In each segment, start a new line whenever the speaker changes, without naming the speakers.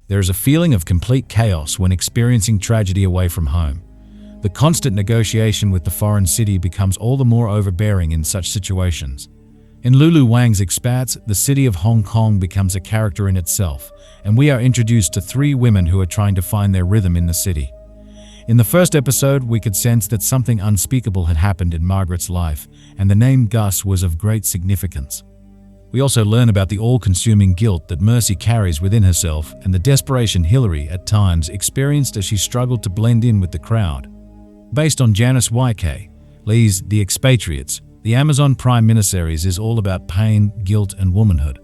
There is a feeling of complete chaos when experiencing tragedy away from home. The constant negotiation with the foreign city becomes all the more overbearing in such situations. In Lulu Wang's Expats, the city of Hong Kong becomes a character in itself, and we are introduced to 3 women who are trying to find their rhythm in the city. In the first episode, we could sense that something unspeakable had happened in Margaret's life, and the name Gus was of great significance. We also learn about the all-consuming guilt that Mercy carries within herself and the desperation Hilary, at times, experienced as she struggled to blend in with the crowd. Based on Janice Y.K. Lee's The Expatriates, the Amazon Prime miniseries is all about pain, guilt, and womanhood.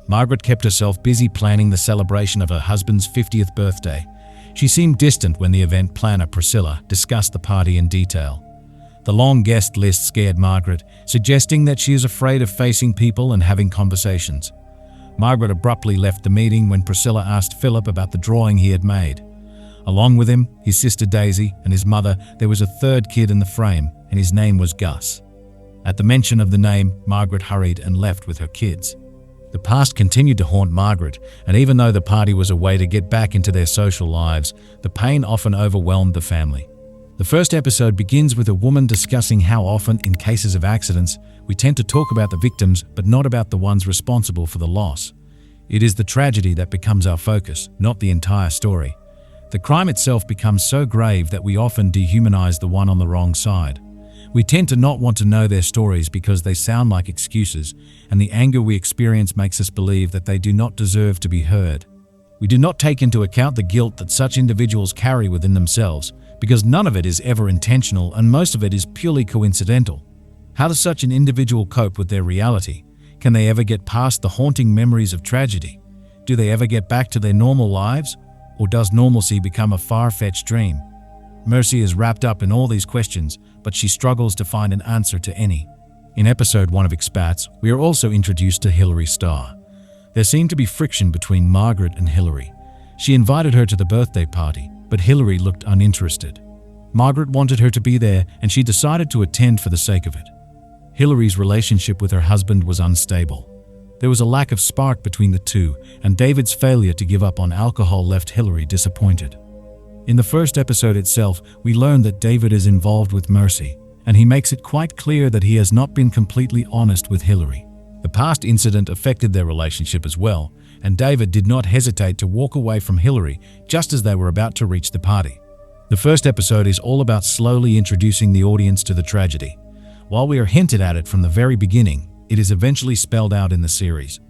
Margaret kept herself busy planning the celebration of her husband's 50th birthday. She seemed distant when the event planner, Priscilla, discussed the party in detail. The long guest list scared Margaret, suggesting that she is afraid of facing people and having conversations. Margaret abruptly left the meeting when Priscilla asked Philip about the drawing he had made. Along with him, his sister Daisy and his mother, there was a 3rd kid in the frame, and his name was Gus. At the mention of the name, Margaret hurried and left with her kids. The past continued to haunt Margaret, and even though the party was a way to get back into their social lives, the pain often overwhelmed the family. The first episode begins with a woman discussing how often, in cases of accidents, we tend to talk about the victims but not about the ones responsible for the loss. It is the tragedy that becomes our focus, not the entire story. The crime itself becomes so grave that we often dehumanize the one on the wrong side. We tend to not want to know their stories because they sound like excuses, and the anger we experience makes us believe that they do not deserve to be heard. We do not take into account the guilt that such individuals carry within themselves, because none of it is ever intentional and most of it is purely coincidental. How does such an individual cope with their reality? Can they ever get past the haunting memories of tragedy? Do they ever get back to their normal lives? Or does normalcy become a far-fetched dream? Mercy is wrapped up in all these questions, but she struggles to find an answer to any. In episode 1 of Expats, we are also introduced to Hilary Starr. There seemed to be friction between Margaret and Hilary. She invited her to the birthday party, but Hilary looked uninterested. Margaret wanted her to be there, and she decided to attend for the sake of it. Hilary's relationship with her husband was unstable. There was a lack of spark between the two, and David's failure to give up on alcohol left Hilary disappointed. In the first episode itself, we learn that David is involved with Mercy, and he makes it quite clear that he has not been completely honest with Hilary. The past incident affected their relationship as well, and David did not hesitate to walk away from Hilary just as they were about to reach the party. The first episode is all about slowly introducing the audience to the tragedy. While we are hinted at it from the very beginning, it is eventually spelled out in the series.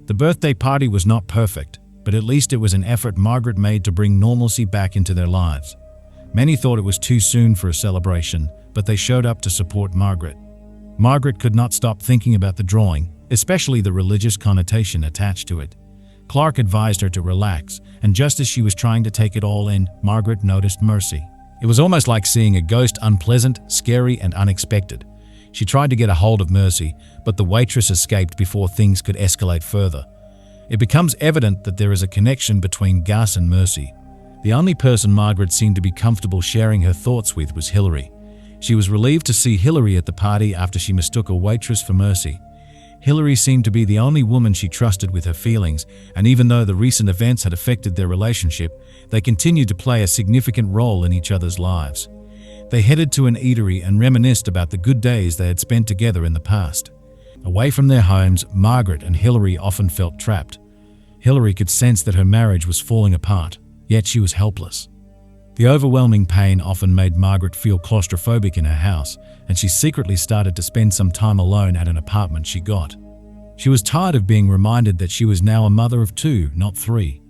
The birthday party was not perfect, but at least it was an effort Margaret made to bring normalcy back into their lives. Many thought it was too soon for a celebration, but they showed up to support Margaret. Margaret could not stop thinking about the drawing, especially the religious connotation attached to it. Clark advised her to relax, and just as she was trying to take it all in, Margaret noticed Mercy. It was almost like seeing a ghost, unpleasant, scary, and unexpected. She tried to get a hold of Mercy, but the waitress escaped before things could escalate further. It becomes evident that there is a connection between Gus and Mercy. The only person Margaret seemed to be comfortable sharing her thoughts with was Hilary. She was relieved to see Hilary at the party after she mistook a waitress for Mercy. Hilary seemed to be the only woman she trusted with her feelings, and even though the recent events had affected their relationship, they continued to play a significant role in each other's lives. They headed to an eatery and reminisced about the good days they had spent together in the past. Away from their homes, Margaret and Hilary often felt trapped. Hilary could sense that her marriage was falling apart, yet she was helpless. The overwhelming pain often made Margaret feel claustrophobic in her house, and she secretly started to spend some time alone at an apartment she got. She was tired of being reminded that she was now a mother of 2, not 3.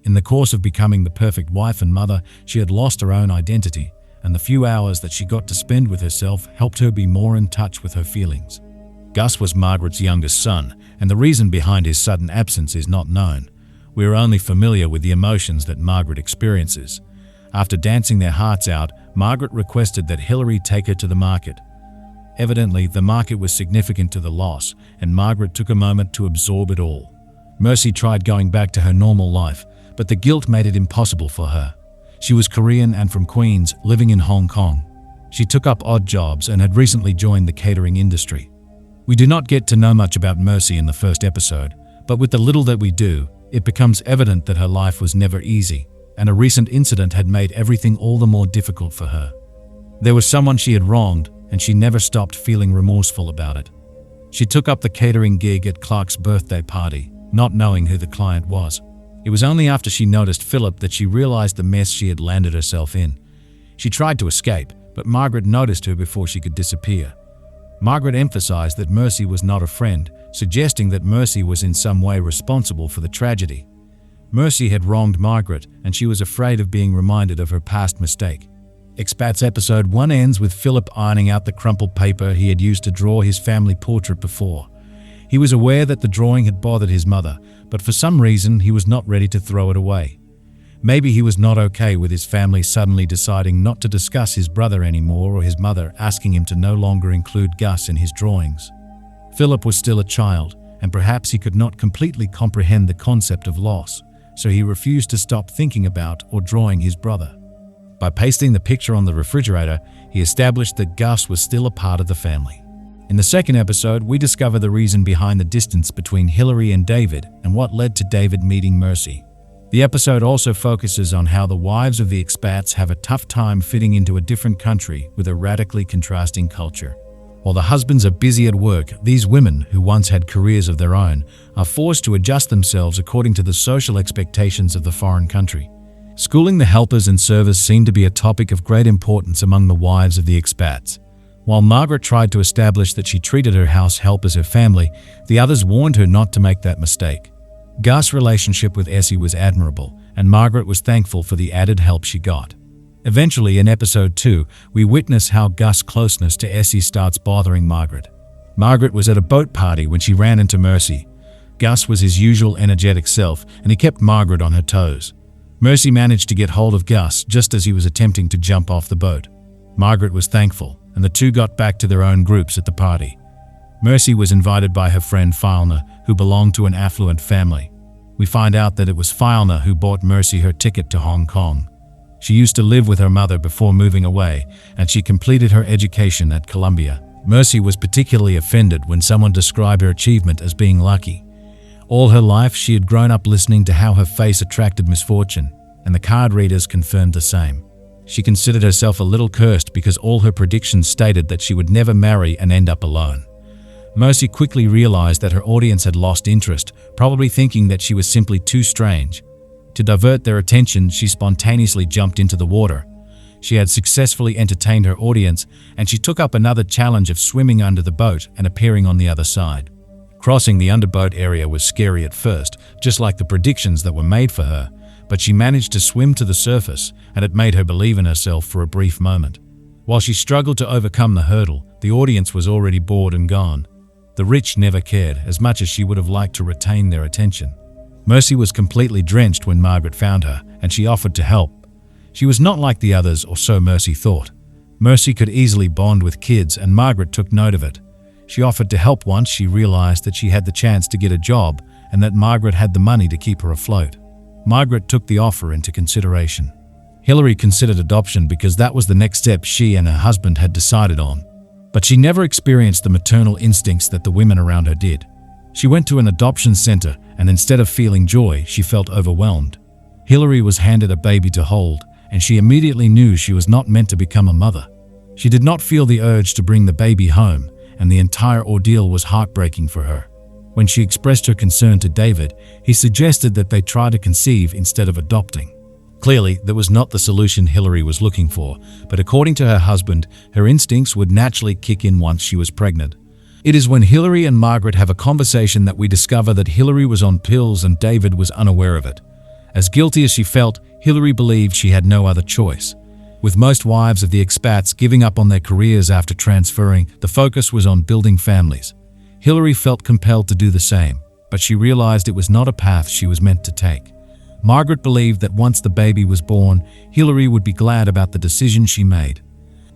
In the course of becoming the perfect wife and mother, she had lost her own identity, and the few hours that she got to spend with herself helped her be more in touch with her feelings. Gus was Margaret's youngest son, and the reason behind his sudden absence is not known. We are only familiar with the emotions that Margaret experiences. After dancing their hearts out, Margaret requested that Hilary take her to the market. Evidently, the market was significant to the loss, and Margaret took a moment to absorb it all. Mercy tried going back to her normal life, but the guilt made it impossible for her. She was Korean and from Queens, living in Hong Kong. She took up odd jobs and had recently joined the catering industry. We do not get to know much about Mercy in the first episode, but with the little that we do, It becomes evident that her life was never easy, and a recent incident had made everything all the more difficult for her. There was someone she had wronged, and she never stopped feeling remorseful about it. She took up the catering gig at Clark's birthday party, not knowing who the client was. It was only after she noticed Philip that she realized the mess she had landed herself in. She tried to escape, but Margaret noticed her before she could disappear. Margaret emphasized that Mercy was not a friend, suggesting that Mercy was in some way responsible for the tragedy. Mercy had wronged Margaret, and she was afraid of being reminded of her past mistake. Expats Episode 1 ends with Philip ironing out the crumpled paper he had used to draw his family portrait before. He was aware that the drawing had bothered his mother, but for some reason he was not ready to throw it away. Maybe he was not okay with his family suddenly deciding not to discuss his brother anymore, or his mother asking him to no longer include Gus in his drawings. Philip was still a child, and perhaps he could not completely comprehend the concept of loss, so he refused to stop thinking about or drawing his brother. By pasting the picture on the refrigerator, he established that Gus was still a part of the family. In the second episode, we discover the reason behind the distance between Hillary and David and what led to David meeting Mercy. The episode also focuses on how the wives of the expats have a tough time fitting into a different country with a radically contrasting culture. While the husbands are busy at work, these women, who once had careers of their own, are forced to adjust themselves according to the social expectations of the foreign country. Schooling the helpers and servers seemed to be a topic of great importance among the wives of the expats. While Margaret tried to establish that she treated her house help as her family, the others warned her not to make that mistake. Gus' relationship with Essie was admirable, and Margaret was thankful for the added help she got. Eventually, in episode 2, we witness how Gus' closeness to Essie starts bothering Margaret. Margaret was at a boat party when she ran into Mercy. Gus was his usual energetic self, and he kept Margaret on her toes. Mercy managed to get hold of Gus just as he was attempting to jump off the boat. Margaret was thankful, and the two got back to their own groups at the party. Mercy was invited by her friend Filner, who belonged to an affluent family. We find out that it was Filner who bought Mercy her ticket to Hong Kong. She used to live with her mother before moving away, and she completed her education at Columbia. Mercy was particularly offended when someone described her achievement as being lucky. All her life, she had grown up listening to how her face attracted misfortune, and the card readers confirmed the same. She considered herself a little cursed because all her predictions stated that she would never marry and end up alone. Mercy quickly realized that her audience had lost interest, probably thinking that she was simply too strange. To divert their attention, she spontaneously jumped into the water. She had successfully entertained her audience, and she took up another challenge of swimming under the boat and appearing on the other side. Crossing the underboat area was scary at first, just like the predictions that were made for her, but she managed to swim to the surface, and it made her believe in herself for a brief moment. While she struggled to overcome the hurdle, the audience was already bored and gone. The rich never cared as much as she would have liked to retain their attention. Mercy was completely drenched when Margaret found her, and she offered to help. She was not like the others, or so Mercy thought. Mercy could easily bond with kids, and Margaret took note of it. She offered to help once she realized that she had the chance to get a job and that Margaret had the money to keep her afloat. Margaret took the offer into consideration. Hillary considered adoption because that was the next step she and her husband had decided on. But she never experienced the maternal instincts that the women around her did. She went to an adoption center, and instead of feeling joy, she felt overwhelmed. Hillary was handed a baby to hold, and she immediately knew she was not meant to become a mother. She did not feel the urge to bring the baby home, and the entire ordeal was heartbreaking for her. When she expressed her concern to David, he suggested that they try to conceive instead of adopting. Clearly, that was not the solution Hillary was looking for, but according to her husband, her instincts would naturally kick in once she was pregnant. It is when Hillary and Margaret have a conversation that we discover that Hillary was on pills and David was unaware of it. As guilty as she felt, Hillary believed she had no other choice. With most wives of the expats giving up on their careers after transferring, the focus was on building families. Hillary felt compelled to do the same, but she realized it was not a path she was meant to take. Margaret believed that once the baby was born, Hillary would be glad about the decision she made.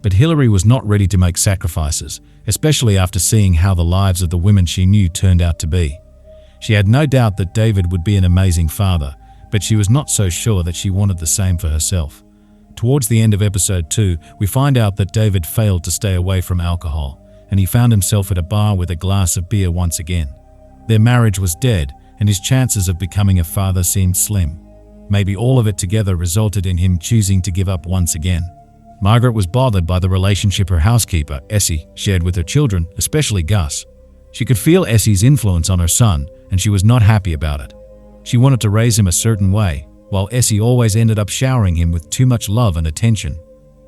But Hillary was not ready to make sacrifices, especially after seeing how the lives of the women she knew turned out to be. She had no doubt that David would be an amazing father, but she was not so sure that she wanted the same for herself. Towards the end of episode 2, we find out that David failed to stay away from alcohol, and he found himself at a bar with a glass of beer once again. Their marriage was dead, and his chances of becoming a father seemed slim. Maybe all of it together resulted in him choosing to give up once again. Margaret was bothered by the relationship her housekeeper, Essie, shared with her children, especially Gus. She could feel Essie's influence on her son, and she was not happy about it. She wanted to raise him a certain way, while Essie always ended up showering him with too much love and attention.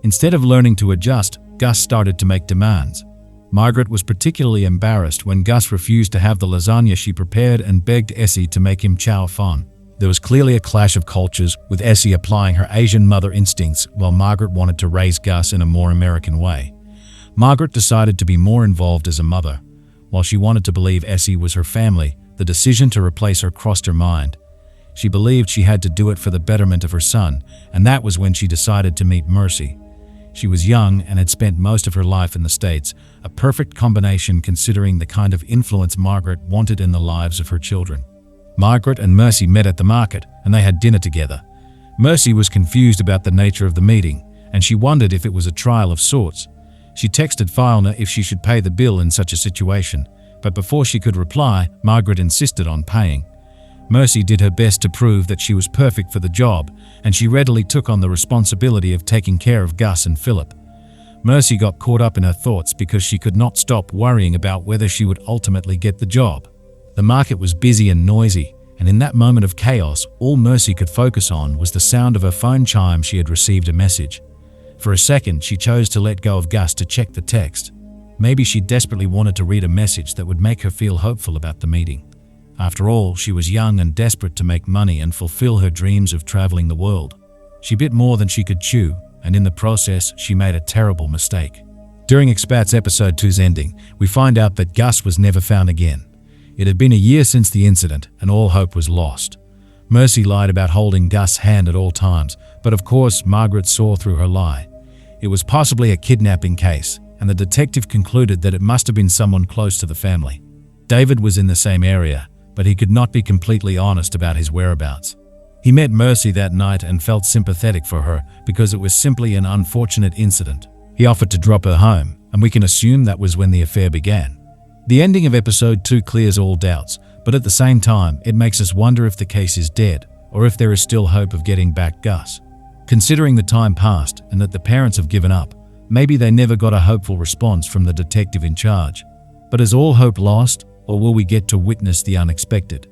Instead of learning to adjust, Gus started to make demands. Margaret was particularly embarrassed when Gus refused to have the lasagna she prepared and begged Essie to make him chow fun. There was clearly a clash of cultures, with Essie applying her Asian mother instincts while Margaret wanted to raise Gus in a more American way. Margaret decided to be more involved as a mother. While she wanted to believe Essie was her family, the decision to replace her crossed her mind. She believed she had to do it for the betterment of her son, and that was when she decided to meet Mercy. She was young and had spent most of her life in the States, a perfect combination considering the kind of influence Margaret wanted in the lives of her children. Margaret and Mercy met at the market, and they had dinner together. Mercy was confused about the nature of the meeting, and she wondered if it was a trial of sorts. She texted Fiona if she should pay the bill in such a situation, but before she could reply, Margaret insisted on paying. Mercy did her best to prove that she was perfect for the job, and she readily took on the responsibility of taking care of Gus and Philip. Mercy got caught up in her thoughts because she could not stop worrying about whether she would ultimately get the job. The market was busy and noisy, and in that moment of chaos, all Mercy could focus on was the sound of her phone chime. She had received a message. For a second, she chose to let go of Gus to check the text. Maybe she desperately wanted to read a message that would make her feel hopeful about the meeting. After all, she was young and desperate to make money and fulfill her dreams of traveling the world. She bit more than she could chew, and in the process, she made a terrible mistake. During Expats Episode 2's ending, we find out that Gus was never found again. It had been a year since the incident, and all hope was lost. Mercy lied about holding Gus' hand at all times, but of course, Margaret saw through her lie. It was possibly a kidnapping case, and the detective concluded that it must have been someone close to the family. David was in the same area, but he could not be completely honest about his whereabouts. He met Mercy that night and felt sympathetic for her because it was simply an unfortunate incident. He offered to drop her home, and we can assume that was when the affair began. The ending of Episode 2 clears all doubts, but at the same time, it makes us wonder if the case is dead, or if there is still hope of getting back Gus. Considering the time passed and that the parents have given up, maybe they never got a hopeful response from the detective in charge. But is all hope lost, or will we get to witness the unexpected?